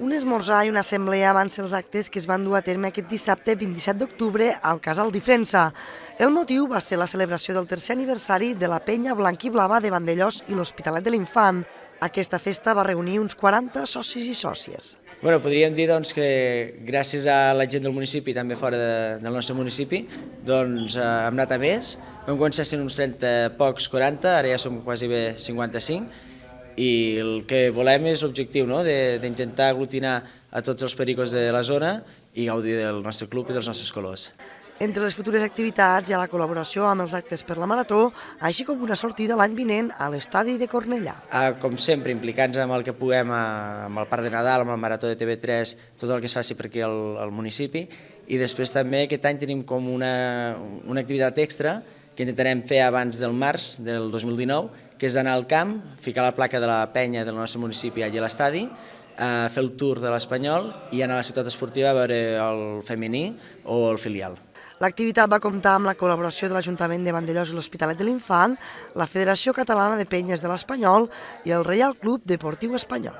Un esmorzar i una assemblea van ser els actes que es van dur a terme aquest dissabte 27 d'octubre al Casal d'Ifrensa. El motiu va ser la celebració del tercer aniversari de la Penya Blanquiblava de Vandellòs i l'Hospitalet de l'Infant. Aquesta festa va reunir uns 40 socis i sòcies. Podríem dir que gràcies a la gent del municipi, també fora del nostre municipi, hem anat a més. Vam començar sent uns 30 pocs, 40, ara ja som quasi bé 55, i el que volem és l'objectiu d'intentar aglutinar a tots els pericos de la zona i gaudir del nostre club i dels nostres colors. Entre les futures activitats hi ha la col·laboració amb els actes per la Marató, així com una sortida l'any vinent a l'estadi de Cornellà. Com sempre, implicant-nos amb el que puguem, amb el Parc de Nadal, amb el Marató de TV3, tot el que es faci per aquí al municipi. I després també aquest any tenim com una activitat extra que intentarem fer abans del març del 2019, que és anar al camp, ficar la placa de la penya del nostre municipi allà a l'estadi, fer el tour de l'Espanyol i anar a la ciutat esportiva a veure el femení o el filial. L'activitat va comptar amb la col·laboració de l'Ajuntament de Vandellòs i l'Hospitalet de l'Infant, la Federació Catalana de Penyes de l'Espanyol i el Reial Club Deportiu Espanyol.